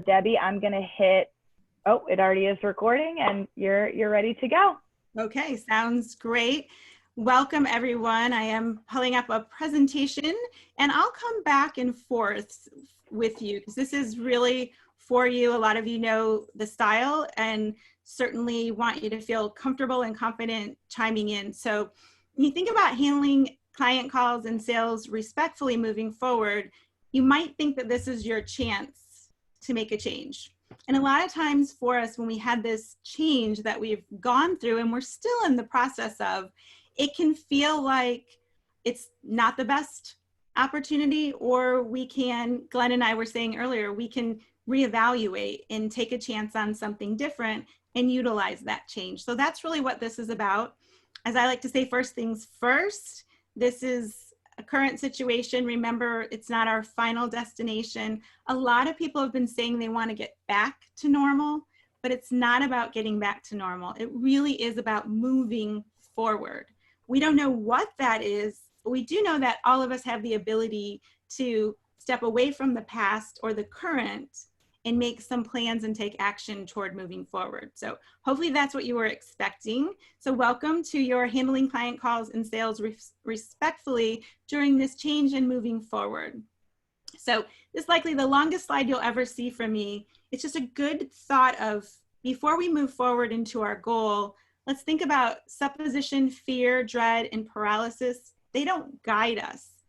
Debbie, I'm going to hit, oh, it already is recording and you're ready to go. Okay, sounds great. Welcome everyone. I am pulling up a presentation and I'll come back and forth with you because this is really for you. A lot of you know the style and certainly want you to feel comfortable and confident chiming in. So when you think about handling client calls and sales respectfully moving forward, you might think that this is your chance to make a change. And a lot of times for us, when we had this change that we've gone through and we're still in the process of, it can feel like it's not the best opportunity, or we can, Glenn and I were saying earlier, we can reevaluate and take a chance on something different and utilize that change. So that's really what this is about. As I like to say, first things first, this is a current situation. Remember, it's not our final destination. A lot of people have been saying they want to get back to normal, but it's not about getting back to normal. It really is about moving forward. We don't know what that is, but we do know that all of us have the ability to step away from the past or the current and make some plans and take action toward moving forward. So hopefully that's what you were expecting. So welcome to your handling client calls and sales respectfully during this change and moving forward. So this is likely the longest slide you'll ever see from me. It's just a good thought of, before we move forward into our goal, let's think about supposition, fear, dread, and paralysis. They don't guide us.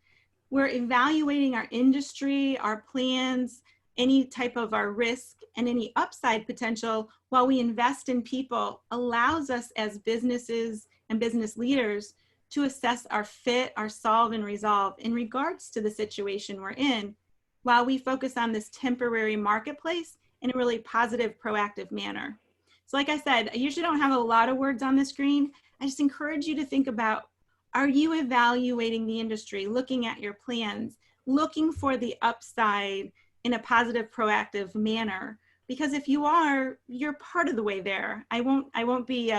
We're evaluating our industry, our plans, any type of our risk, and any upside potential while we invest in people allows us as businesses and business leaders to assess our fit, our solve, and resolve in regards to the situation we're in, while we focus on this temporary marketplace in a really positive, proactive manner. So like I said, I usually don't have a lot of words on the screen. I just encourage you to think about, are you evaluating the industry, looking at your plans, looking for the upside in a positive, proactive manner? Because if you are, you're part of the way there. I won't be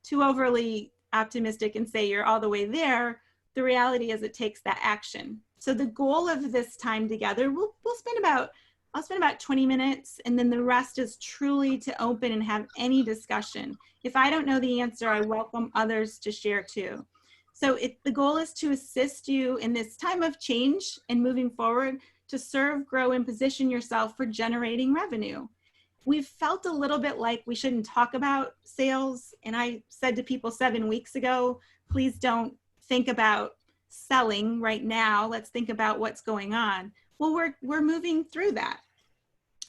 too overly optimistic and say you're all the way there. The reality is it takes that action. So the goal of this time together, I'll spend about 20 minutes, and then the rest is truly to open and have any discussion. If I don't know the answer, I welcome others to share too. So the goal is to assist you in this time of change and moving forward to serve, grow, and position yourself for generating revenue. We've felt a little bit like we shouldn't talk about sales. And I said to people 7 weeks ago, please don't think about selling right now. Let's think about what's going on. Well, we're moving through that.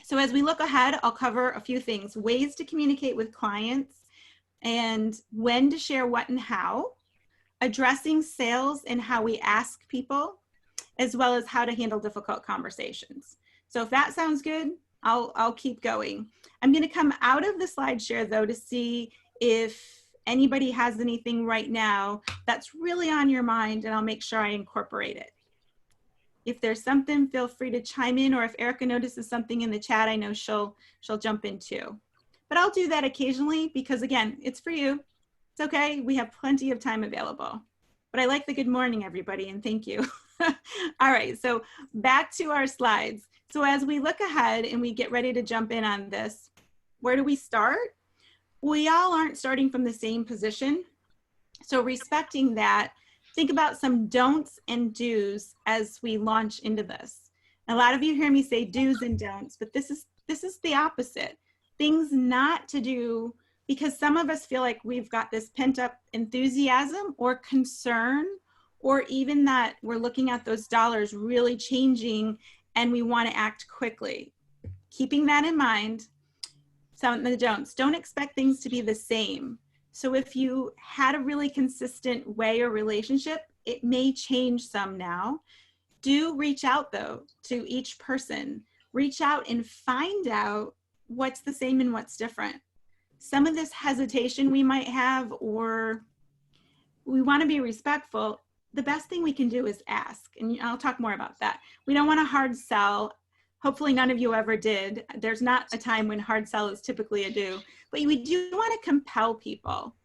So as we look ahead, I'll cover a few things: ways to communicate with clients and when to share what and how, addressing sales and how we ask people, as well as how to handle difficult conversations. So if that sounds good, I'll keep going. I'm going to come out of the slide share though to see if anybody has anything right now that's really on your mind, and I'll make sure I incorporate it. If there's something, feel free to chime in, or if Erica notices something in the chat, I know she'll jump in too. But I'll do that occasionally because, again, it's for you. It's okay. We have plenty of time available. But I like the good morning, everybody, and thank you. All right, so back to our slides. So as we look ahead and we get ready to jump in on this, where do we start? We all aren't starting from the same position. So respecting that, think about some don'ts and do's as we launch into this. A lot of you hear me say do's and don'ts, but this is the opposite. Things not to do, because some of us feel like we've got this pent up enthusiasm or concern, or even that we're looking at those dollars really changing and we want to act quickly. Keeping that in mind, some of the don'ts: don't expect things to be the same. So if you had a really consistent way or relationship, it may change some now. Do reach out though to each person. Reach out and find out what's the same and what's different. Some of this hesitation we might have, or we want to be respectful, the best thing we can do is ask. And I'll talk more about that. We don't want to hard sell. Hopefully none of you ever did. There's not a time when hard sell is typically a do, but we do want to compel people.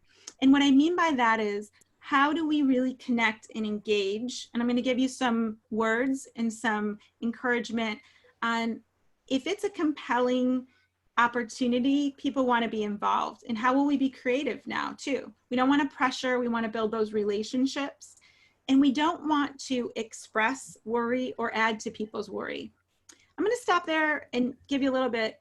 And what I mean by that is, how do we really connect and engage? And I'm going to give you some words and some encouragement on if it's a compelling opportunity, people want to be involved. And how will we be creative now too? We don't want to pressure, we want to build those relationships. And we don't want to express worry or add to people's worry. I'm going to stop there and give you a little bit.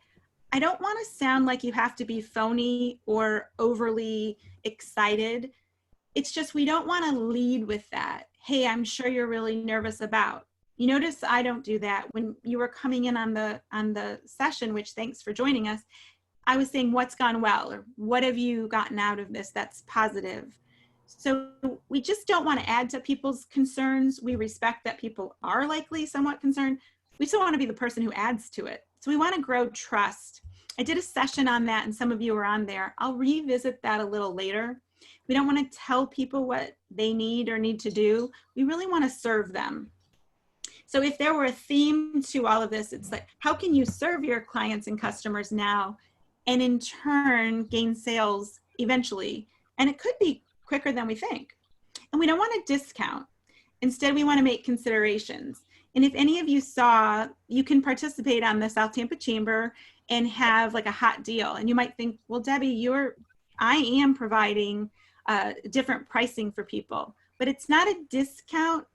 I don't want to sound like you have to be phony or overly excited. It's just we don't want to lead with that. Hey, I'm sure you're really nervous about. You notice I don't do that. When you were coming in on the session, which thanks for joining us, I was saying what's gone well or what have you gotten out of this that's positive. So we just don't want to add to people's concerns. We respect that people are likely somewhat concerned. We still want to be the person who adds to it. So we want to grow trust. I did a session on that and some of you were on there. I'll revisit that a little later. We don't want to tell people what they need or need to do. We really want to serve them. So if there were a theme to all of this, it's like, how can you serve your clients and customers now and in turn gain sales eventually? And it could be quicker than we think. And we don't want to discount. Instead, we want to make considerations. And if any of you saw, you can participate on the South Tampa Chamber and have like a hot deal. And you might think, well, Debbie, I am providing different pricing for people, but it's not a discount.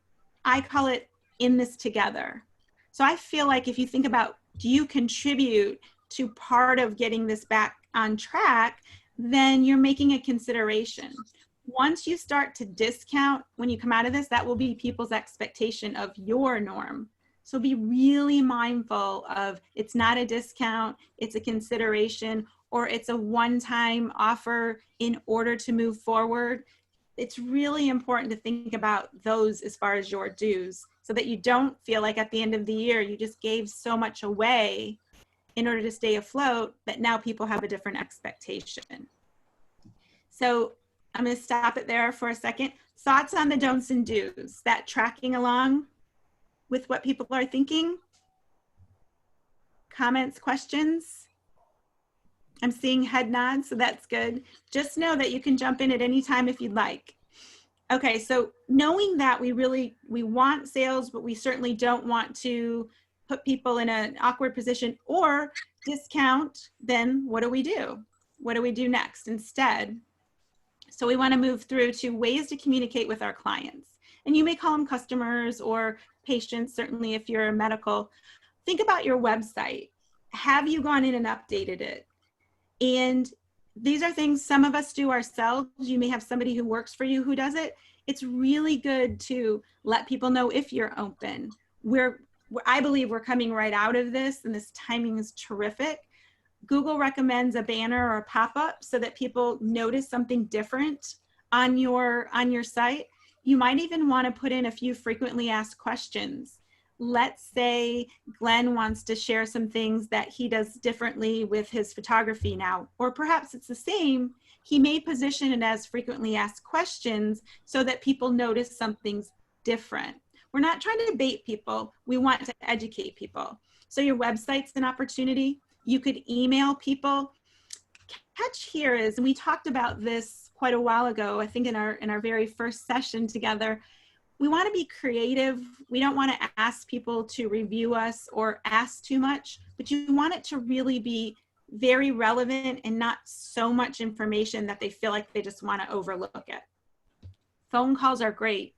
I call it in this together. So I feel like if you think about, do you contribute to part of getting this back on track, then you're making a consideration. Once you start to discount, when you come out of this, that will be people's expectation of your norm. So be really mindful of it's not a discount, it's a consideration, or it's a one-time offer in order to move forward. It's really important to think about those as far as your dues so that you don't feel like at the end of the year, you just gave so much away in order to stay afloat that now people have a different expectation. So I'm going to stop it there for a second. Thoughts on the don'ts and do's, that tracking along with what people are thinking? Comments, questions? I'm seeing head nods, so that's good. Just know that you can jump in at any time if you'd like. Okay, so knowing that we want sales, but we certainly don't want to put people in an awkward position or discount, then what do we do? What do we do next instead? So we want to move through to ways to communicate with our clients. And you may call them customers or patients, certainly if you're a medical. Think about your website. Have you gone in and updated it? And these are things some of us do ourselves. You may have somebody who works for you who does it. It's really good to let people know if you're open. I believe we're coming right out of this, and this timing is terrific. Google recommends a banner or a pop-up so that people notice something different on your site. You might even want to put in a few frequently asked questions. Let's say Glenn wants to share some things that he does differently with his photography now, or perhaps it's the same. He may position it as frequently asked questions so that people notice something's different. We're not trying to bait people. We want to educate people. So your website's an opportunity. You could email people. Catch here is, and we talked about this quite a while ago, I think in our very first session together, we want to be creative. We don't want to ask people to review us or ask too much, but you want it to really be very relevant and not so much information that they feel like they just want to overlook it. Phone calls are great.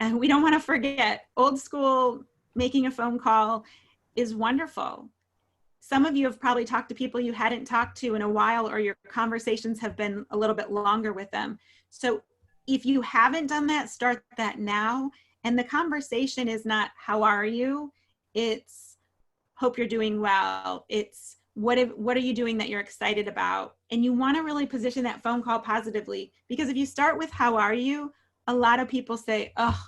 And we don't want to forget, old school making a phone call is wonderful. Some of you have probably talked to people you hadn't talked to in a while, or your conversations have been a little bit longer with them. So if you haven't done that, start that now. And the conversation is not, how are you? It's, hope you're doing well. It's, what are you doing that you're excited about? And you want to really position that phone call positively, because if you start with, how are you? A lot of people say, oh,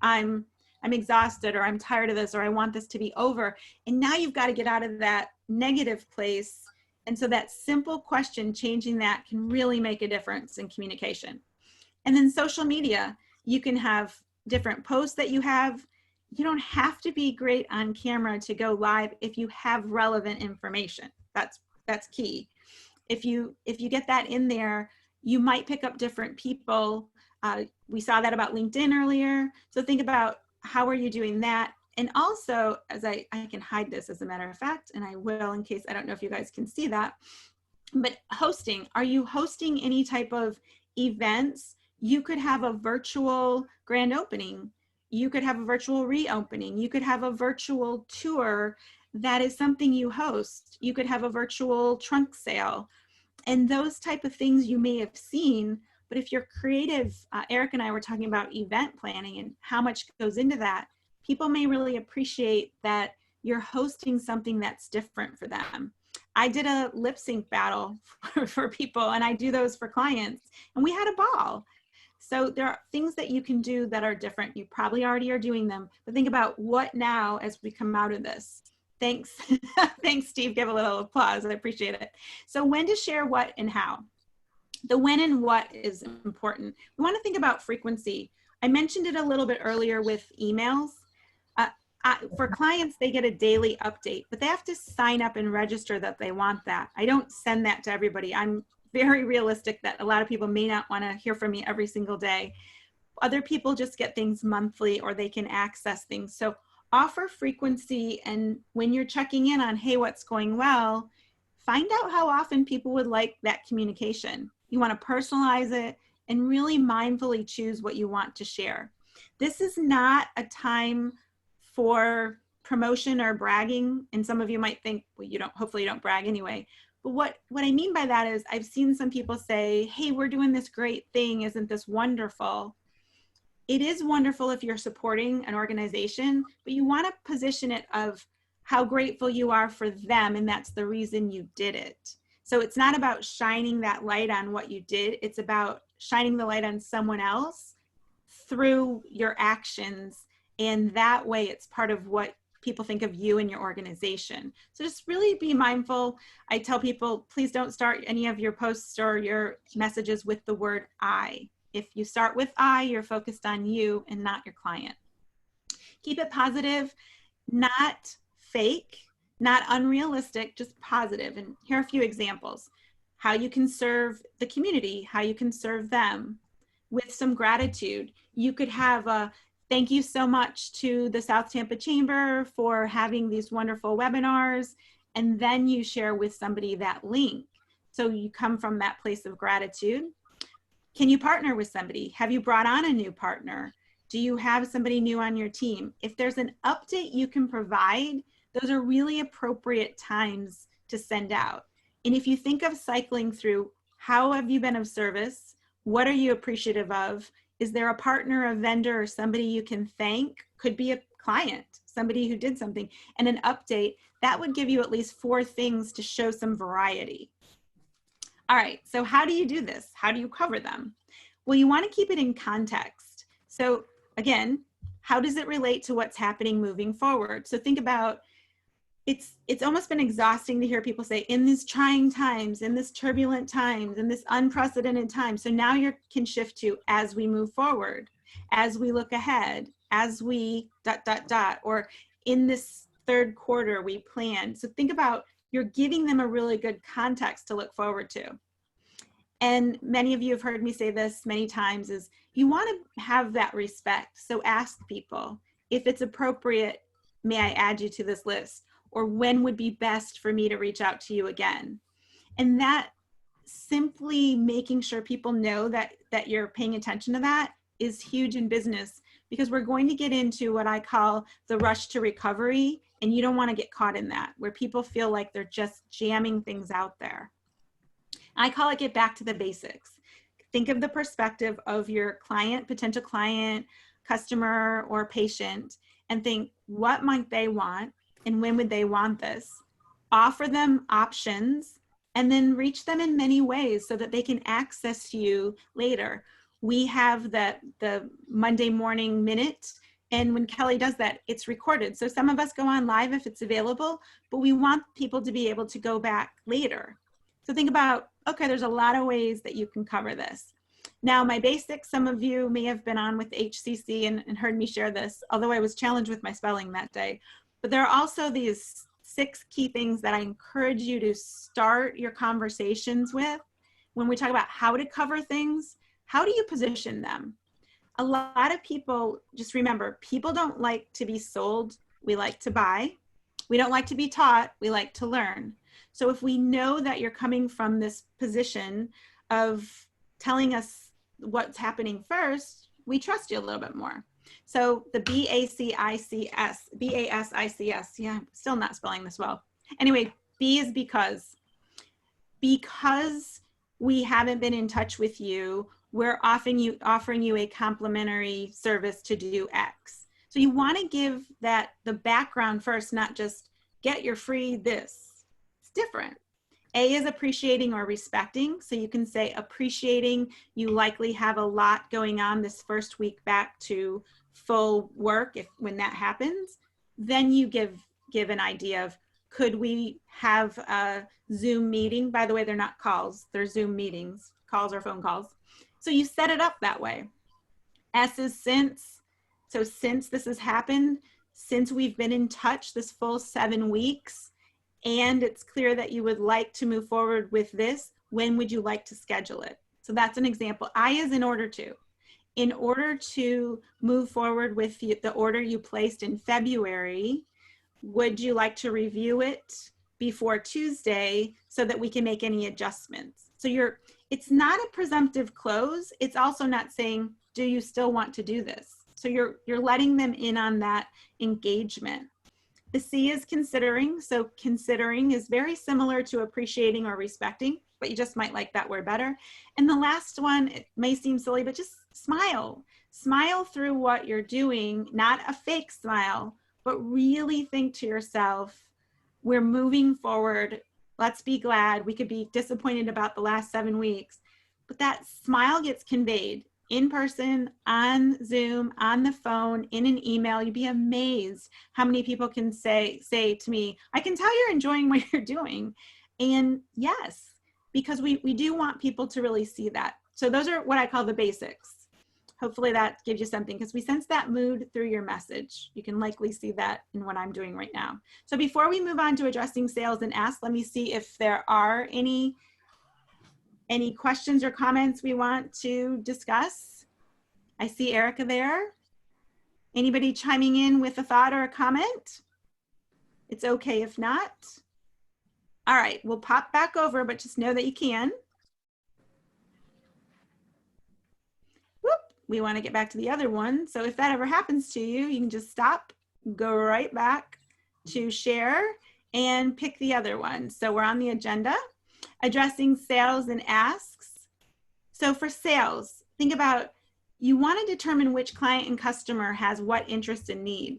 I'm exhausted, or I'm tired of this, or I want this to be over. And now you've got to get out of that negative place. And so that simple question, changing that, can really make a difference in communication. And then social media, you can have different posts that you have. You don't have to be great on camera to go live if you have relevant information. That's key. If you get that in there, you might pick up different people. We saw that about LinkedIn earlier. So think about, how are you doing that? And also, as I can hide this as a matter of fact, and I will in case, I don't know if you guys can see that, but hosting, are you hosting any type of events? You could have a virtual grand opening. You could have a virtual reopening. You could have a virtual tour that is something you host. You could have a virtual trunk sale. And those type of things you may have seen, but if you're creative, Eric and I were talking about event planning and how much goes into that. People may really appreciate that you're hosting something that's different for them. I did a lip sync battle for people, and I do those for clients, and we had a ball. So there are things that you can do that are different. You probably already are doing them, but think about what now as we come out of this. Thanks. Thanks, Steve. Give a little applause. I appreciate it. So when to share what and how. The when and what is important. We want to think about frequency. I mentioned it a little bit earlier with emails. For clients, they get a daily update, but they have to sign up and register that they want that. I don't send that to everybody. I'm very realistic that a lot of people may not want to hear from me every single day. Other people just get things monthly, or they can access things. So offer frequency, and when you're checking in on, hey, what's going well, find out how often people would like that communication. You want to personalize it and really mindfully choose what you want to share. This is not a time for promotion or bragging. And some of you might think, well, you don't, hopefully you don't brag anyway. But what I mean by that is I've seen some people say, hey, we're doing this great thing. Isn't this wonderful? It is wonderful if you're supporting an organization, but you want to position it of how grateful you are for them. And that's the reason you did it. So it's not about shining that light on what you did. It's about shining the light on someone else through your actions. And that way it's part of what people think of you and your organization. So just really be mindful. I tell people, please don't start any of your posts or your messages with the word I. If you start with I, you're focused on you and not your client. Keep it positive, not fake, not unrealistic, just positive. And here are a few examples. How you can serve the community, how you can serve them with some gratitude. You could have a thank you so much to the South Tampa Chamber for having these wonderful webinars. And then you share with somebody that link. So you come from that place of gratitude. Can you partner with somebody? Have you brought on a new partner? Do you have somebody new on your team? If there's an update you can provide, those are really appropriate times to send out. And if you think of cycling through, how have you been of service? What are you appreciative of? Is there a partner, a vendor, or somebody you can thank? Could be a client, somebody who did something, and an update. That would give you at least 4 things to show some variety. All right, so how do you do this? How do you cover them? Well, you want to keep it in context. So again, how does it relate to what's happening moving forward? So think about, it's almost been exhausting to hear people say, in these trying times, in this turbulent times, in this unprecedented time. So now you can shift to as we move forward, as we look ahead, as we ... or in this 3rd quarter we plan. So think about, you're giving them a really good context to look forward to. And many of you have heard me say this many times, is you want to have that respect. So ask people, if it's appropriate, may I add you to this list? Or when would be best for me to reach out to you again? And that simply making sure people know that you're paying attention to that is huge in business, because we're going to get into what I call the rush to recovery. And you don't want to get caught in that, where people feel like they're just jamming things out there. I call it get back to the basics. Think of the perspective of your client, potential client, customer, or patient, and think, what might they want? And when would they want this? Offer them options, and then reach them in many ways so that they can access you later. We have the Monday morning minute, and when Kelly does that, it's recorded. So some of us go on live if it's available, but we want people to be able to go back later. So think about, okay, there's a lot of ways that you can cover this. Now, my basics, some of you may have been on with HCC and heard me share this, although I was challenged with my spelling that day. But there are also these 6 key things that I encourage you to start your conversations with. When we talk about how to cover things, how do you position them? A lot of people, just remember, people don't like to be sold we like to buy. We don't like to be taught, we like to learn. So if we know that you're coming from this position of telling us what's happening first, we trust you a little bit more. So the BASICS, yeah, I'm still not spelling this well. Anyway, B is because we haven't been in touch with you, we're offering you a complimentary service to do X. So you want to give that the background first, not just get your free this. It's different. A is appreciating or respecting. So you can say appreciating, you likely have a lot going on this first week back to full work when that happens. Then you give an idea of, could we have a Zoom meeting? By the way, they're not calls, they're Zoom meetings. Calls or phone calls. So you set it up that way. S is since. So since this has happened, since we've been in touch this full 7 weeks, and it's clear that you would like to move forward with this, when would you like to schedule it? So that's an example. I is in order to. In order to move forward with the order you placed in February, would you like to review it before Tuesday so that we can make any adjustments? So it's not a presumptive close. It's also not saying, do you still want to do this? So you're letting them in on that engagement. The C is considering. So considering is very similar to appreciating or respecting, but you just might like that word better. And the last one, it may seem silly, but just smile. Smile through what you're doing, not a fake smile, but really think to yourself, we're moving forward. Let's be glad. We could be disappointed about the last 7 weeks, but that smile gets conveyed in person, on Zoom, on the phone, in an email. You'd be amazed how many people can say to me, I can tell you're enjoying what you're doing. And yes, because we do want people to really see that. So those are what I call the basics. Hopefully that gives you something, because we sense that mood through your message. You can likely see that in what I'm doing right now. So before we move on to addressing sales and ask, let me see if there are any questions or comments we want to discuss. I see Erica there. Anybody chiming in with a thought or a comment? It's okay if not. All right, we'll pop back over, but just know that you can. Whoop, we want to get back to the other one. So if that ever happens to you, you can just stop, go right back to share and pick the other one. So we're on the agenda, addressing sales and asks. So for sales, think about, you want to determine which client and customer has what interest and need.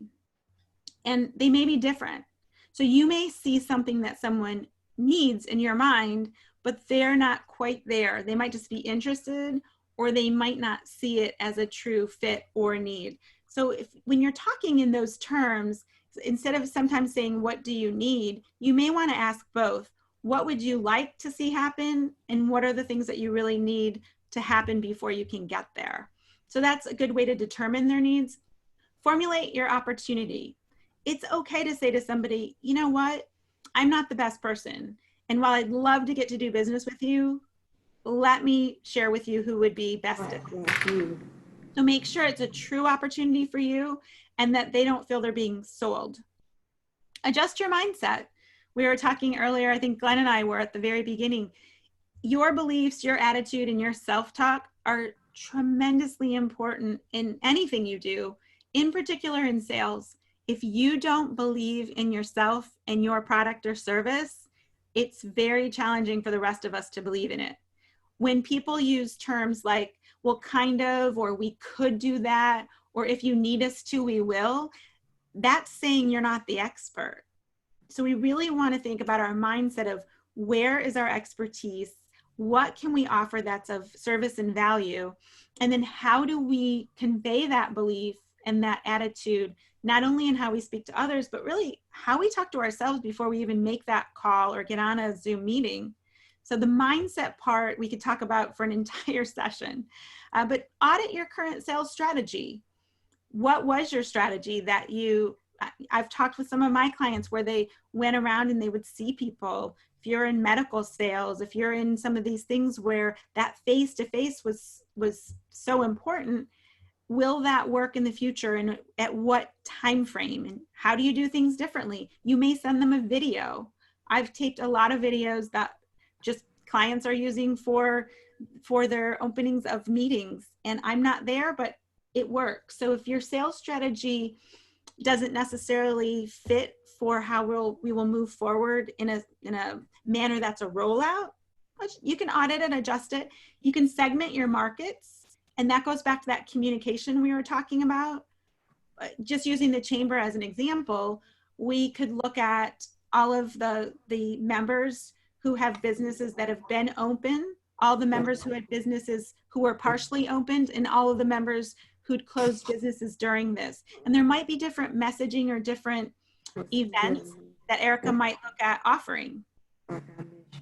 And they may be different. So you may see something that someone needs in your mind, but they're not quite there. They might just be interested, or they might not see it as a true fit or need. So when you're talking in those terms, instead of sometimes saying, what do you need? You may want to ask both. What would you like to see happen? And what are the things that you really need to happen before you can get there? So that's a good way to determine their needs. Formulate your opportunity. It's okay to say to somebody, you know what? I'm not the best person. And while I'd love to get to do business with you, let me share with you who would be best at it. So make sure it's a true opportunity for you and that they don't feel they're being sold. Adjust your mindset. We were talking earlier, I think Glenn and I were at the very beginning. Your beliefs, your attitude, and your self-talk are tremendously important in anything you do, in particular in sales. If you don't believe in yourself and your product or service, it's very challenging for the rest of us to believe in it. When people use terms like, well, kind of, or we could do that, or if you need us to, we will, that's saying you're not the expert. So we really want to think about our mindset of, where is our expertise? What can we offer that's of service and value? And then how do we convey that belief and that attitude, not only in how we speak to others, but really how we talk to ourselves before we even make that call or get on a Zoom meeting. So the mindset part we could talk about for an entire session, but audit your current sales strategy. What was your strategy that I've talked with some of my clients where they went around and they would see people. If you're in medical sales, if you're in some of these things where that face-to-face was so important, will that work in the future, and at what time frame, and how do you do things differently? You may send them a video. I've taped a lot of videos that just clients are using for their openings of meetings, and I'm not there, but it works. So if your sales strategy doesn't necessarily fit for how we will move forward in a manner that's a rollout, you can audit and adjust it. You can segment your markets. And that goes back to that communication we were talking about. Just using the chamber as an example, we could look at all of the members who have businesses that have been open, all the members who had businesses who were partially opened, and all of the members who'd closed businesses during this. And there might be different messaging or different events that Erica might look at offering.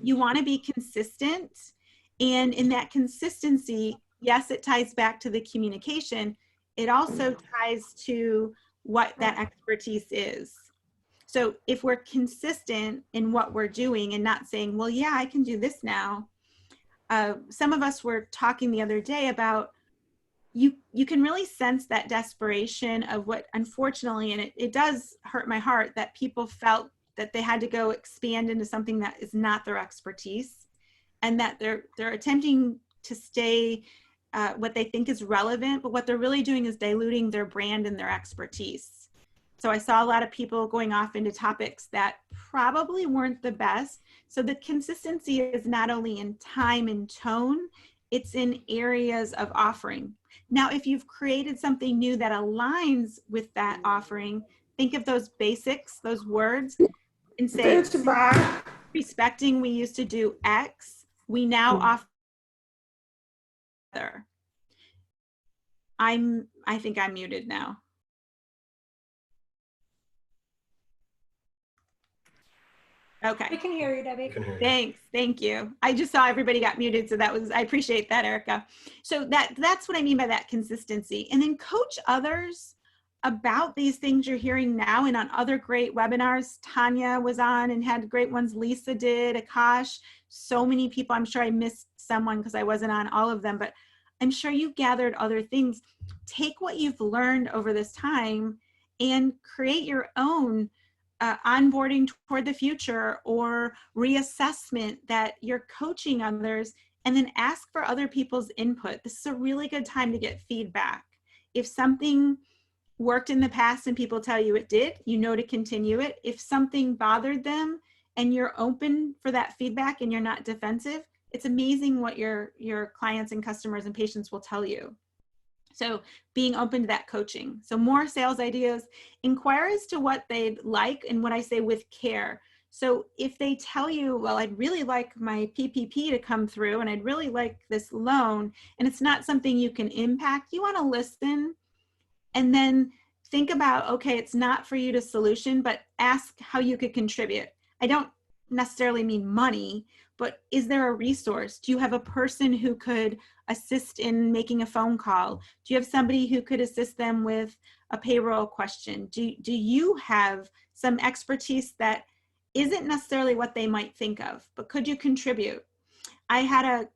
You want to be consistent, and in that consistency, yes, it ties back to the communication. It also ties to what that expertise is. So if we're consistent in what we're doing and not saying, well, yeah, I can do this now. Some of us were talking the other day about you can really sense that desperation of what, unfortunately, and it does hurt my heart that people felt that they had to go expand into something that is not their expertise, and that they're attempting to stay what they think is relevant, but what they're really doing is diluting their brand and their expertise. So I saw a lot of people going off into topics that probably weren't the best. So the consistency is not only in time and tone, it's in areas of offering. Now, if you've created something new that aligns with that offering, think of those basics, those words, and say, respecting, we used to do X, we now offer. I think I'm muted now. Okay. We can hear you, Debbie. Thanks. Thank you. I just saw everybody got muted. So I appreciate that, Erica. So that's what I mean by that consistency. And then coach others about these things you're hearing now and on other great webinars. Tanya was on and had great ones. Lisa did, Akash, so many people. I'm sure I missed someone because I wasn't on all of them, but I'm sure you've gathered other things. Take what you've learned over this time and create your own onboarding toward the future or reassessment that you're coaching others, and then ask for other people's input. This is a really good time to get feedback. If something worked in the past and people tell you it did, you know to continue it. If something bothered them and you're open for that feedback and you're not defensive, it's amazing what your clients and customers and patients will tell you. So being open to that coaching. So more sales ideas, inquire as to what they'd like, and what I say with care. So if they tell you, well, I'd really like my PPP to come through and I'd really like this loan, and it's not something you can impact, you want to listen and then think about, okay, it's not for you to solution, but ask how you could contribute. I don't necessarily mean money, but is there a resource? Do you have a person who could assist in making a phone call? Do you have somebody who could assist them with a payroll question? Do you have some expertise that isn't necessarily what they might think of, but could you contribute? I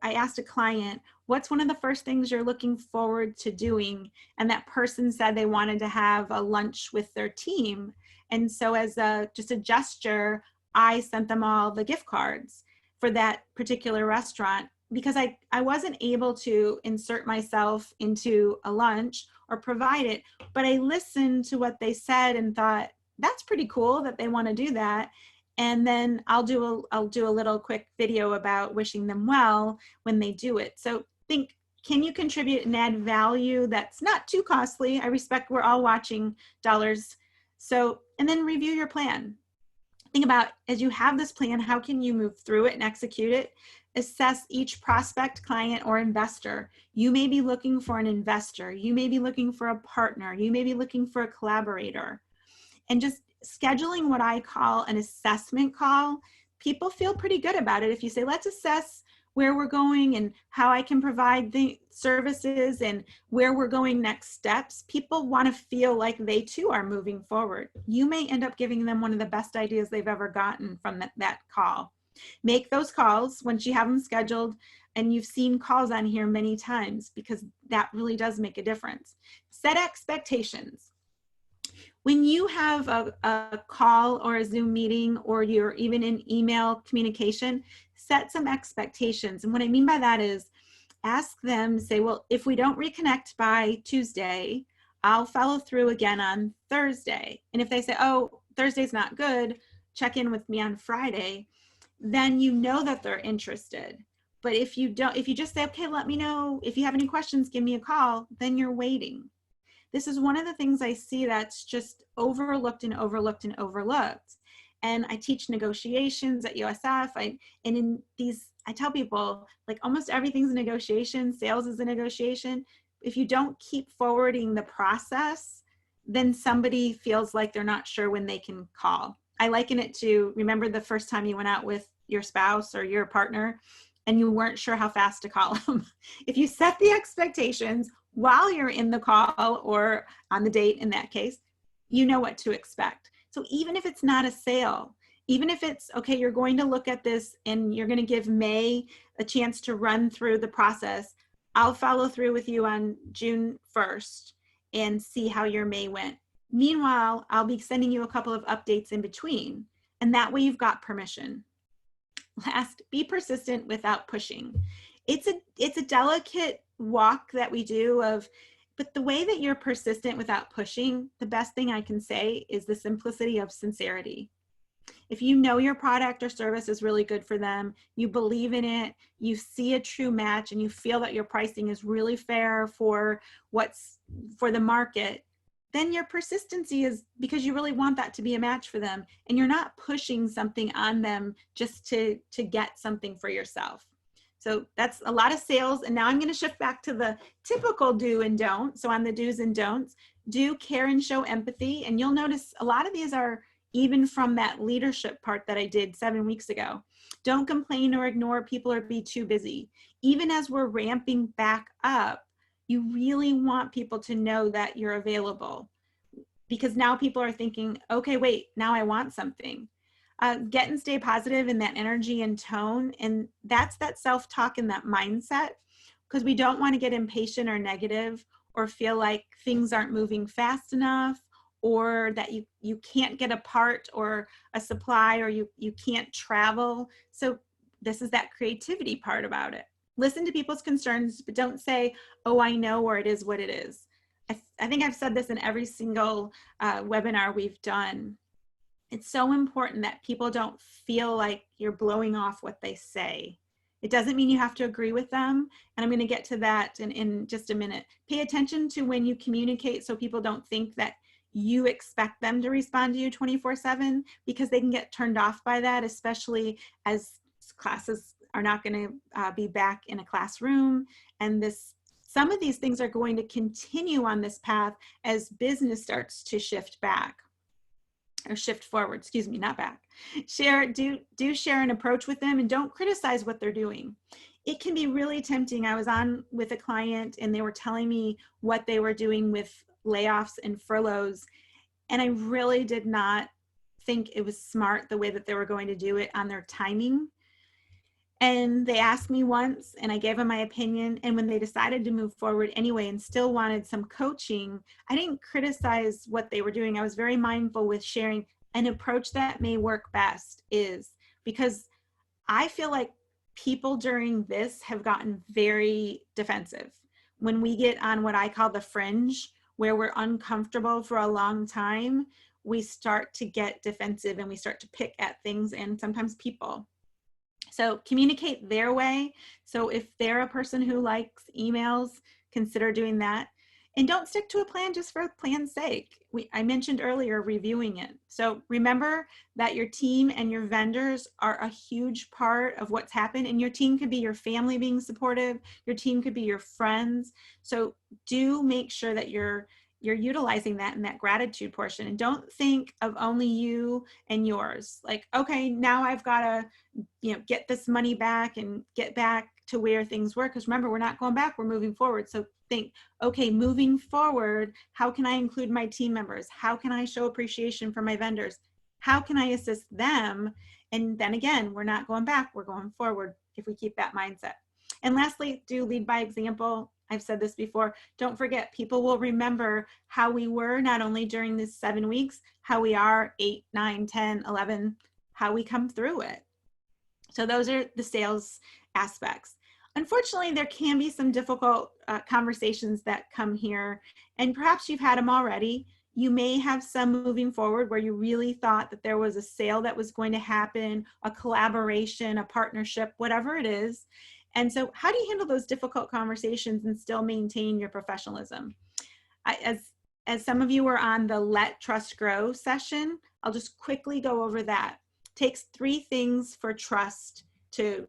asked a client, what's one of the first things you're looking forward to doing? And that person said they wanted to have a lunch with their team. And so as just a gesture, I sent them all the gift cards for that particular restaurant, because I wasn't able to insert myself into a lunch or provide it, but I listened to what they said and thought, that's pretty cool that they want to do that. And then I'll do a little quick video about wishing them well when they do it. So think, can you contribute and add value that's not too costly? I respect we're all watching dollars. So, and then review your plan. Think about, as you have this plan, how can you move through it and execute it? Assess each prospect, client, or investor. You may be looking for an investor. You may be looking for a partner. You may be looking for a collaborator. And just scheduling what I call an assessment call. People feel pretty good about it. If you say, let's assess where we're going and how I can provide the services and where we're going next steps, people want to feel like they too are moving forward. You may end up giving them one of the best ideas they've ever gotten from that call. Make those calls once you have them scheduled, and you've seen calls on here many times, because that really does make a difference. Set expectations. When you have a call or a Zoom meeting, or you're even in email communication, set some expectations. And what I mean by that is, ask them, say, well, if we don't reconnect by Tuesday, I'll follow through again on Thursday. And if they say, oh, Thursday's not good, check in with me on Friday, then you know that they're interested. But if you don't, if you just say, okay, let me know if you have any questions, give me a call, then you're waiting. This is one of the things I see that's just overlooked and overlooked and overlooked. And I teach negotiations at USF. And in these, I tell people, like, almost everything's a negotiation. Sales is a negotiation. If you don't keep forwarding the process, then somebody feels like they're not sure when they can call. I liken it to, remember the first time you went out with your spouse or your partner and you weren't sure how fast to call them. If you set the expectations while you're in the call or on the date in that case, you know what to expect. So even if it's not a sale, even if it's, okay, you're going to look at this and you're going to give May a chance to run through the process, I'll follow through with you on June 1st and see how your May went. Meanwhile, I'll be sending you a couple of updates in between, and that way you've got permission. Last, be persistent without pushing. It's a delicate walk that we do of, but the way that you're persistent without pushing, the best thing I can say is the simplicity of sincerity. If you know your product or service is really good for them, you believe in it, you see a true match, and you feel that your pricing is really fair for what's for the market, then your persistency is because you really want that to be a match for them, and you're not pushing something on them just to get something for yourself. So that's a lot of sales. And now I'm going to shift back to the typical do and don't. So on the do's and don'ts, do, care, and show empathy. And you'll notice a lot of these are even from that leadership part that I did 7 weeks ago. Don't complain or ignore people or be too busy. Even as we're ramping back up, you really want people to know that you're available, because now people are thinking, okay, wait, now I want something. Get and stay positive in that energy and tone. And that's that self-talk and that mindset, because we don't want to get impatient or negative or feel like things aren't moving fast enough, or that you can't get a part or a supply, or you can't travel. So this is that creativity part about it. Listen to people's concerns, but don't say, oh, I know, or it is what it is. I think I've said this in every single webinar we've done. It's so important that people don't feel like you're blowing off what they say. It doesn't mean you have to agree with them. And I'm going to get to that in just a minute. Pay attention to when you communicate, so people don't think that you expect them to respond to you 24/7, because they can get turned off by that, especially as classes are not going to be back in a classroom. And some of these things are going to continue on this path as business starts to shift back. Or shift forward, excuse me, not back. Do share an approach with them, and don't criticize what they're doing. It can be really tempting. I was on with a client and they were telling me what they were doing with layoffs and furloughs, and I really did not think it was smart the way that they were going to do it on their timing. And they asked me once and I gave them my opinion. And when they decided to move forward anyway and still wanted some coaching, I didn't criticize what they were doing. I was very mindful with sharing an approach that may work best, is because I feel like people during this have gotten very defensive. When we get on what I call the fringe, where we're uncomfortable for a long time, we start to get defensive and we start to pick at things and sometimes people. So communicate their way. So if they're a person who likes emails, consider doing that. And don't stick to a plan just for plan's sake. I mentioned earlier reviewing it. So remember that your team and your vendors are a huge part of what's happened. And your team could be your family being supportive. Your team could be your friends. So do make sure that you're utilizing that in that gratitude portion, and don't think of only you and yours. Like, okay, now I've got to, get this money back and get back to where things were. Because remember, we're not going back, we're moving forward. So think, okay, moving forward, how can I include my team members? How can I show appreciation for my vendors? How can I assist them And then again, we're not going back, we're going forward if we keep that mindset. And lastly, do lead by example. I've said this before, don't forget, people will remember how we were not only during this 7 weeks, how we are 8, 9, 10, 11, how we come through it. So those are the sales aspects. Unfortunately, there can be some difficult conversations that come here, and perhaps you've had them already. You may have some moving forward where you really thought that there was a sale that was going to happen, a collaboration, a partnership, whatever it is. And so how do you handle those difficult conversations and still maintain your professionalism? As some of you were on the Let Trust Grow session, I'll just quickly go over that. It takes 3 things for trust to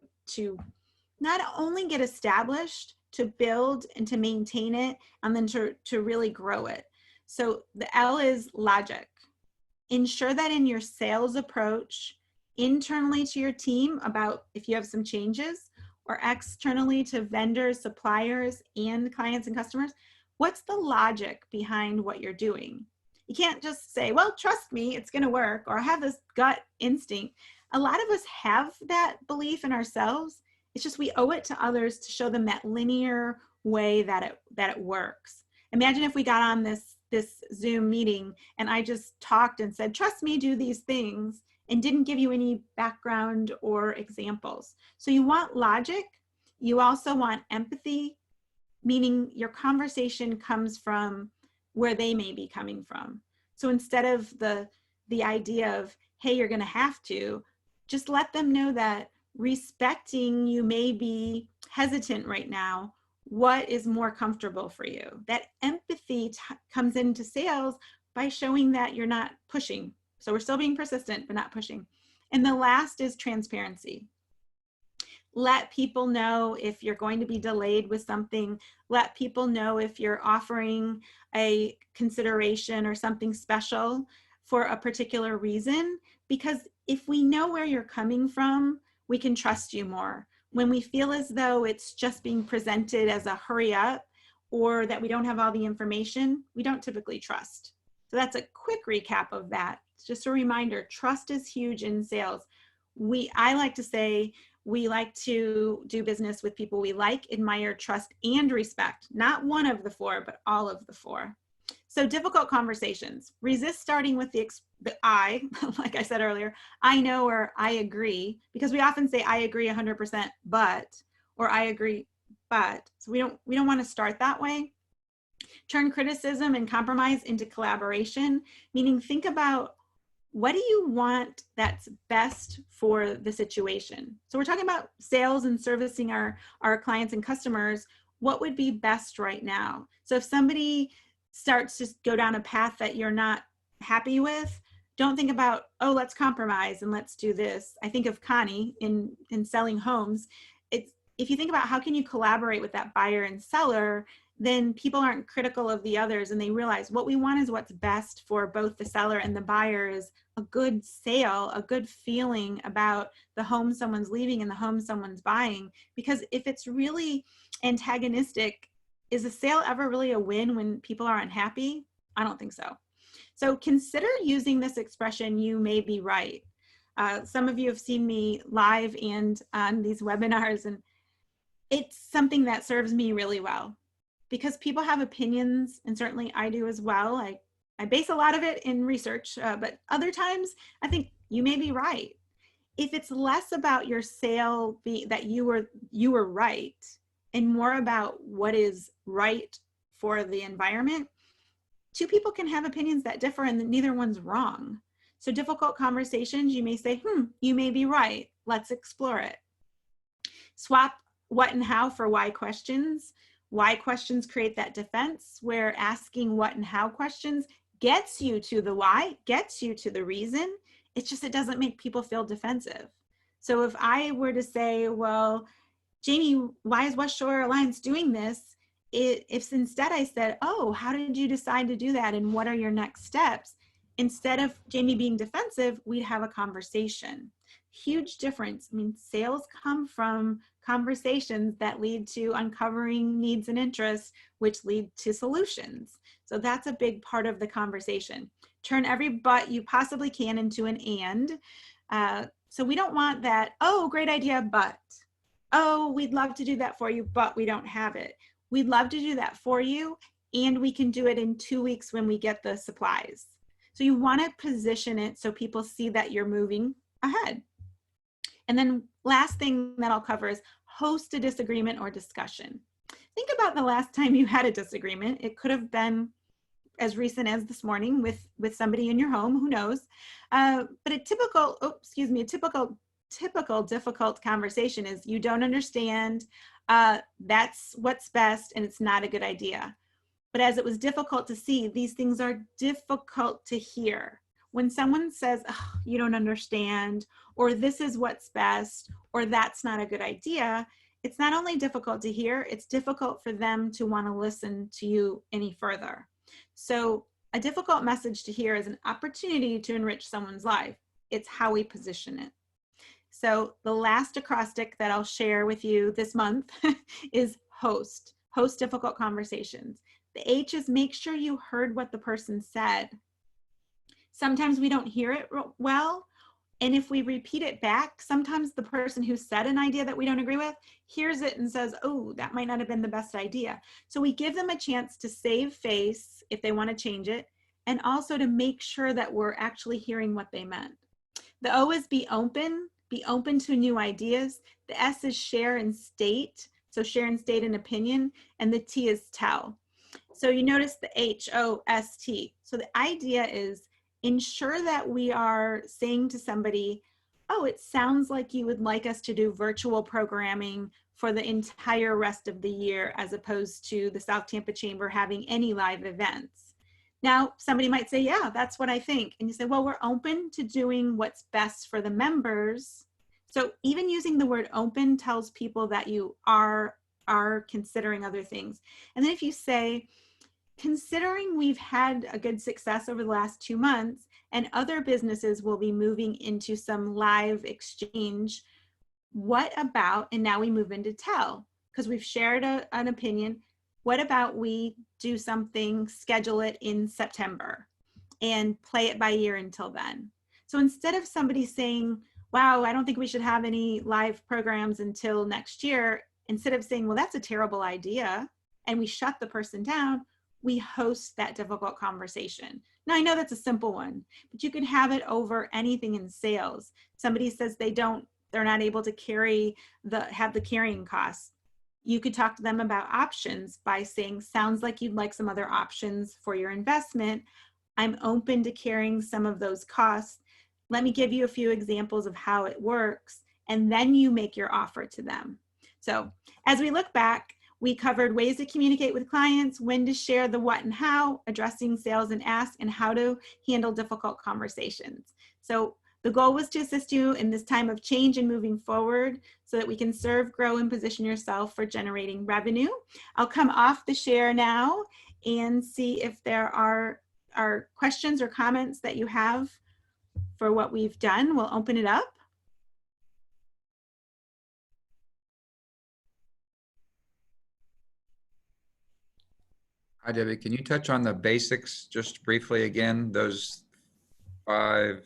not only get established, to build and to maintain it, and then to really grow it. So the L is logic. Ensure that in your sales approach, internally to your team about if you have some changes, or externally to vendors, suppliers, and clients and customers, what's the logic behind what you're doing? You can't just say, well, trust me, it's going to work, or I have this gut instinct. A lot of us have that belief in ourselves. It's just we owe it to others to show them that linear way that it works. Imagine if we got on this Zoom meeting and I just talked and said, trust me, do these things, and didn't give you any background or examples. So you want logic. You also want empathy, meaning your conversation comes from where they may be coming from. So instead of the idea of, hey, you're going to have to, just let them know that respecting you may be hesitant right now. What is more comfortable for you? That empathy comes into sales by showing that you're not pushing. So we're still being persistent, but not pushing. And the last is transparency. Let people know if you're going to be delayed with something. Let people know if you're offering a consideration or something special for a particular reason. Because if we know where you're coming from, we can trust you more. When we feel as though it's just being presented as a hurry up, or that we don't have all the information, we don't typically trust. So that's a quick recap of that. It's just a reminder, trust is huge in sales. I like to say, we like to do business with people we like, admire, trust, and respect. Not one of the 4, but all of the 4. So difficult conversations. Resist starting with the I, like I said earlier, I know or I agree, because we often say I agree 100%, but, or I agree, but. So we don't want to start that way. Turn criticism and compromise into collaboration, meaning think about, what do you want that's best for the situation? So we're talking about sales and servicing our clients and customers. What would be best right now? So if somebody starts to go down a path that you're not happy with, don't think about, oh, let's compromise and let's do this. I think of Connie in selling homes. If you think about how can you collaborate with that buyer and seller, then people aren't critical of the others, and they realize what we want is what's best for both the seller and the buyer is a good sale, a good feeling about the home someone's leaving and the home someone's buying. Because if it's really antagonistic, is a sale ever really a win when people are unhappy? I don't think so. So consider using this expression, you may be right. Some of you have seen me live and on these webinars, and it's something that serves me really well. Because people have opinions, and certainly I do as well. I base a lot of it in research, but other times I think you may be right. If it's less about your sale that you were right, and more about what is right for the environment, 2 people can have opinions that differ and neither one's wrong. So difficult conversations, you may say, you may be right. Let's explore it. Swap what and how for why questions. Why questions create that defense, where asking what and how questions gets you to the why, gets you to the reason. It's just, it doesn't make people feel defensive. So if I were to say, well, Jamie, why is West Shore Alliance doing this? If instead I said, oh, how did you decide to do that? And what are your next steps? Instead of Jamie being defensive, we'd have a conversation. Huge difference. I mean, sales come from conversations that lead to uncovering needs and interests, which lead to solutions. So that's a big part of the conversation. Turn every but you possibly can into an and. So we don't want that, oh, great idea, but, oh, we'd love to do that for you, but we don't have it. We'd love to do that for you, and we can do it in 2 weeks when we get the supplies. So you want to position it so people see that you're moving ahead. And then last thing that I'll cover is host a disagreement or discussion. Think about the last time you had a disagreement. It could have been as recent as this morning with somebody in your home, who knows? But a typical, typical difficult conversation is you don't understand, that's what's best, and it's not a good idea. But as it was difficult to see, these things are difficult to hear. When someone says, oh, you don't understand, or this is what's best, or that's not a good idea, it's not only difficult to hear, it's difficult for them to want to listen to you any further. So a difficult message to hear is an opportunity to enrich someone's life. It's how we position it. So the last acrostic that I'll share with you this month is host difficult conversations. The H is make sure you heard what the person said. Sometimes we don't hear it well. And if we repeat it back, sometimes the person who said an idea that we don't agree with hears it and says, oh, that might not have been the best idea. So we give them a chance to save face if they want to change it, and also to make sure that we're actually hearing what they meant. The O is be open to new ideas. The S is share and state. So share and state an opinion. And the T is tell. So you notice the HOST. So the idea is ensure that we are saying to somebody, oh, it sounds like you would like us to do virtual programming for the entire rest of the year, as opposed to the South Tampa Chamber having any live events. Now, somebody might say, yeah, that's what I think. And you say, well, we're open to doing what's best for the members. So even using the word open tells people that you are considering other things. And then if you say, considering we've had a good success over the last 2 months and other businesses will be moving into some live exchange, what about, and now we move into tell, because we've shared an opinion, what about we do something, schedule it in September and play it by ear until then. So instead of somebody saying, wow, I don't think we should have any live programs until next year, instead of saying, well, that's a terrible idea, and we shut the person down, we host that difficult conversation. Now, I know that's a simple one, but you can have it over anything in sales. Somebody says they're not able to have the carrying costs. You could talk to them about options by saying, sounds like you'd like some other options for your investment. I'm open to carrying some of those costs. Let me give you a few examples of how it works, and then you make your offer to them. So as we look back, we covered ways to communicate with clients, when to share the what and how, addressing sales and ask, and how to handle difficult conversations. So the goal was to assist you in this time of change and moving forward so that we can serve, grow, and position yourself for generating revenue. I'll come off the share now and see if there are questions or comments that you have for what we've done. We'll open it up. Hi, Debbie. Can you touch on the basics just briefly again, those 5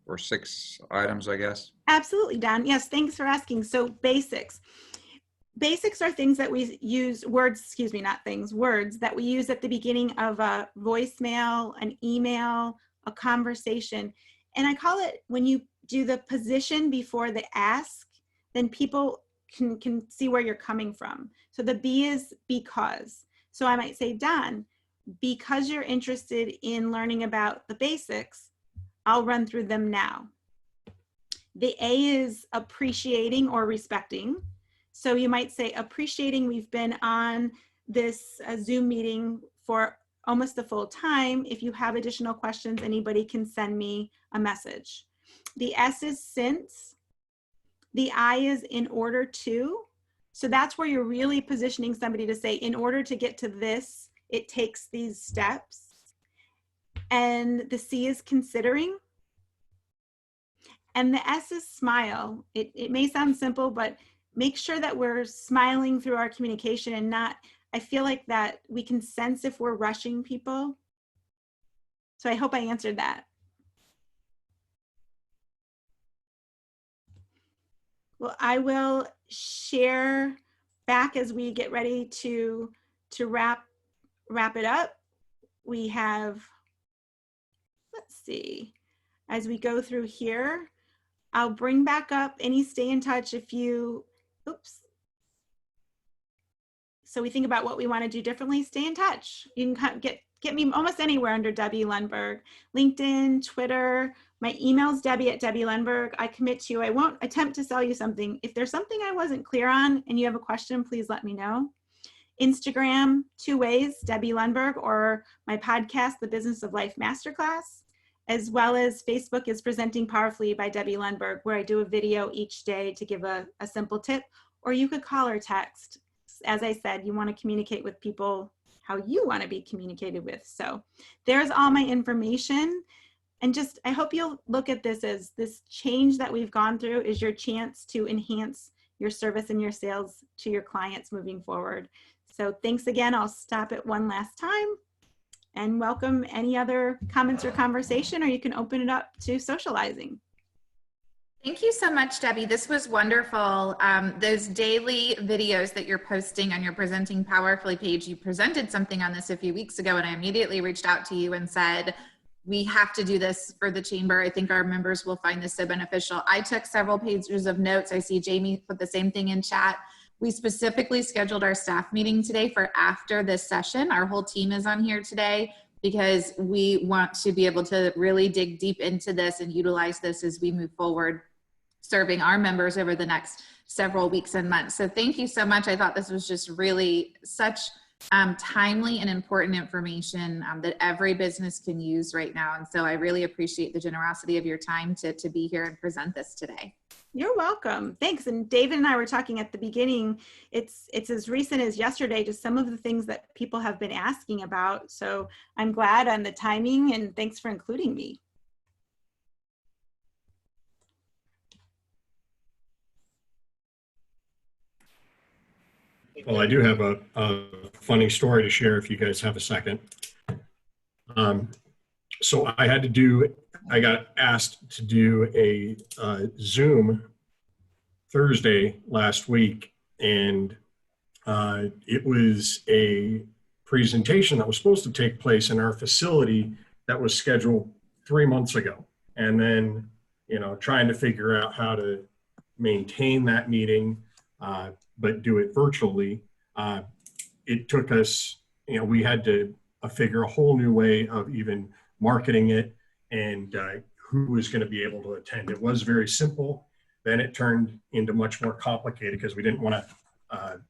or 6 items, I guess? Absolutely, Don. Yes, thanks for asking. So basics. Basics are things that we use, words that we use at the beginning of a voicemail, an email, a conversation. And I call it, when you do the position before the ask, then people can see where you're coming from. So the B is because. So I might say, Don, because you're interested in learning about the basics, I'll run through them now. The A is appreciating or respecting. So you might say, appreciating we've been on this Zoom meeting for almost the full time. If you have additional questions, anybody can send me a message. The S is since. The I is in order to. So that's where you're really positioning somebody to say, in order to get to this, it takes these steps. And the C is considering. And the S is smile. It may sound simple, but make sure that we're smiling through our communication and not, I feel like that we can sense if we're rushing people. So I hope I answered that. Well, I will share back as we get ready to wrap it up. We have, let's see, as we go through here, I'll bring back up any stay in touch if you, oops. So we think about what we want to do differently, stay in touch. You can get me almost anywhere under Debbie Lundberg, LinkedIn, Twitter. My email's Debbie@DebbieLundberg. I commit to you. I won't attempt to sell you something. If there's something I wasn't clear on and you have a question, please let me know. Instagram, 2 ways, Debbie Lundberg, or my podcast, The Business of Life Masterclass, as well as Facebook is Presenting Powerfully by Debbie Lundberg, where I do a video each day to give a simple tip, or you could call or text. As I said, you want to communicate with people how you want to be communicated with. So there's all my information. And just, I hope you'll look at this as this change that we've gone through is your chance to enhance your service and your sales to your clients moving forward. So thanks again. I'll stop it one last time and welcome any other comments or conversation, or you can open it up to socializing. Thank you so much, Debbie. This was wonderful. Those daily videos that you're posting on your Presenting Powerfully page, you presented something on this a few weeks ago, and I immediately reached out to you and said, we have to do this for the chamber. I think our members will find this so beneficial. I took several pages of notes. I see Jamie put the same thing in chat. We specifically scheduled our staff meeting today for after this session. Our whole team is on here today because we want to be able to really dig deep into this and utilize this as we move forward, serving our members over the next several weeks and months. So thank you so much. I thought this was just really such timely and important information that every business can use right now. And so I really appreciate the generosity of your time to be here and present this today. You're welcome. Thanks. And David and I were talking at the beginning, it's as recent as yesterday, just some of the things that people have been asking about. So I'm glad on the timing, and thanks for including me. Well, I do have a funny story to share if you guys have a second. So I got asked to do a Zoom Thursday last week, and it was a presentation that was supposed to take place in our facility that was scheduled 3 months ago. And then, trying to figure out how to maintain that meeting, but do it virtually. It took us, we had to figure a whole new way of even marketing it and who was going to be able to attend. It was very simple. Then it turned into much more complicated because we didn't want to,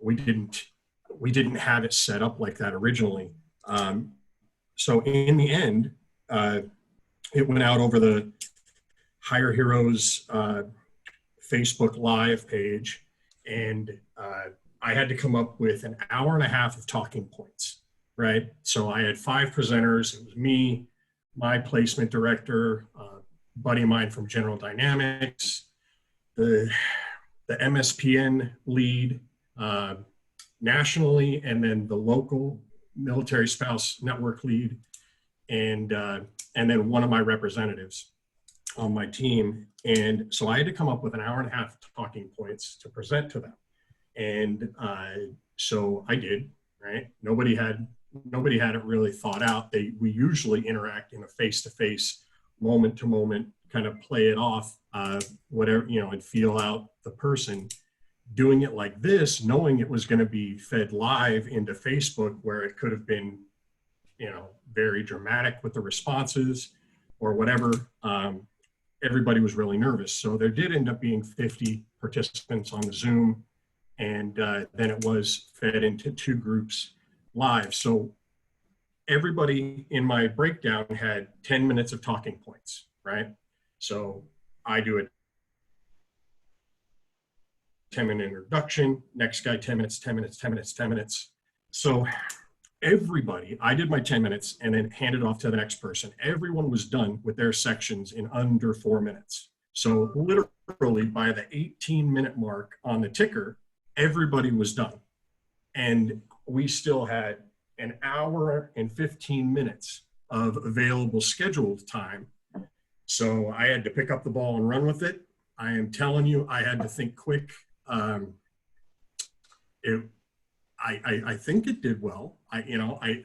we didn't have it set up like that originally. So in the end, it went out over the Hire Heroes Facebook Live page, and I had to come up with an hour and a half of talking points, right? So I had 5 presenters. It was me, my placement director, buddy of mine from General Dynamics, the MSPN lead nationally, and then the local military spouse network lead, and then one of my representatives on my team. And so I had to come up with an hour and a half talking points to present to them. And so I did, right? Nobody had it really thought out. We usually interact in a face-to-face, moment-to-moment, kind of play it off, whatever, and feel out the person. Doing it like this, knowing it was going to be fed live into Facebook, where it could have been, very dramatic with the responses or whatever, everybody was really nervous. So there did end up being 50 participants on the Zoom, and then it was fed into 2 groups live. So everybody in my breakdown had 10 minutes of talking points, right? So I do a 10-minute introduction, next guy 10 minutes, 10 minutes, 10 minutes, 10 minutes. So everybody, I did my 10 minutes and then handed off to the next person. Everyone was done with their sections in under 4 minutes. So literally by the 18-minute mark on the ticker, everybody was done. And we still had an hour and 15 minutes of available scheduled time. So I had to pick up the ball and run with it. I am telling you, I had to think quick. I think it did well. I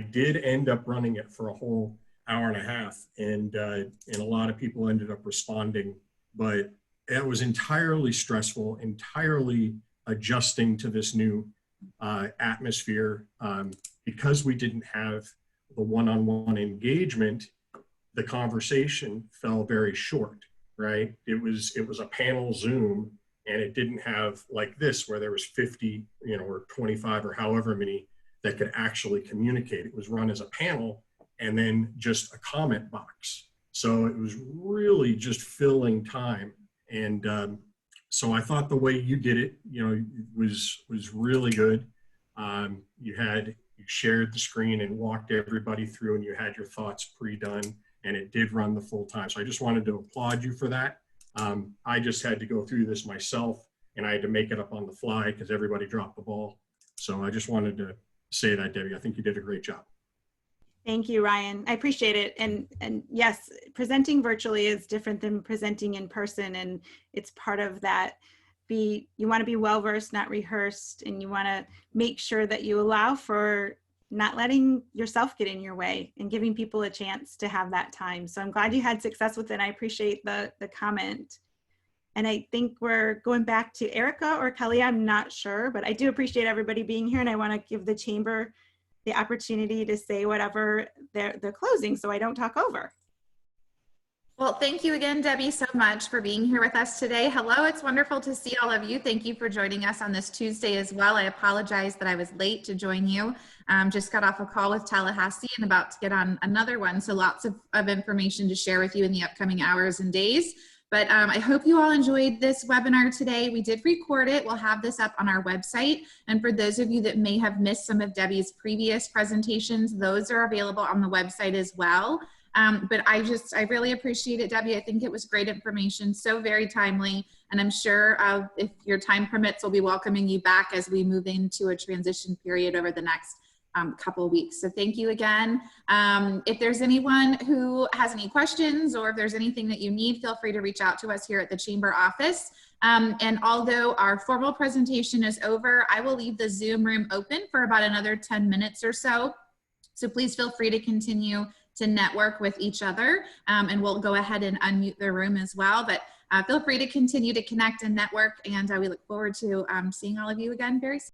did end up running it for a whole hour and a half, and a lot of people ended up responding, but it was entirely stressful, entirely adjusting to this new atmosphere. Because we didn't have the one-on-one engagement, the conversation fell very short, right? It was a panel Zoom, and it didn't have like this where there was 50, or 25 or however many that could actually communicate. It was run as a panel and then just a comment box. So it was really just filling time. And so I thought the way you did it, was really good. You shared the screen and walked everybody through, and you had your thoughts pre-done, and it did run the full time. So I just wanted to applaud you for that. I just had to go through this myself, and I had to make it up on the fly because everybody dropped the ball. So I just wanted to say that, Debbie. I think you did a great job. Thank you, Ryan. I appreciate it. And yes, presenting virtually is different than presenting in person. And it's part of that. You want to be well-versed, not rehearsed, and you want to make sure that you allow for not letting yourself get in your way and giving people a chance to have that time. So I'm glad you had success with it. And I appreciate the comment. And I think we're going back to Erica or Kelly. I'm not sure, but I do appreciate everybody being here. And I want to give the chamber the opportunity to say whatever they're closing so I don't talk over. Well, thank you again, Debbie, so much for being here with us today. Hello, it's wonderful to see all of you. Thank you for joining us on this Tuesday as well. I apologize that I was late to join you. Just got off a call with Tallahassee and about to get on another one. So lots of information to share with you in the upcoming hours and days. But I hope you all enjoyed this webinar today. We did record it. We'll have this up on our website. And for those of you that may have missed some of Debbie's previous presentations, those are available on the website as well. But I really appreciate it, Debbie. I think it was great information, so very timely. And I'm sure if your time permits, we'll be welcoming you back as we move into a transition period over the next couple of weeks. So thank you again. If there's anyone who has any questions or if there's anything that you need, feel free to reach out to us here at the Chamber office. And although our formal presentation is over, I will leave the Zoom room open for about another 10 minutes or so. So please feel free to continue to network with each other, and we'll go ahead and unmute the room as well. But feel free to continue to connect and network, and we look forward to seeing all of you again very soon.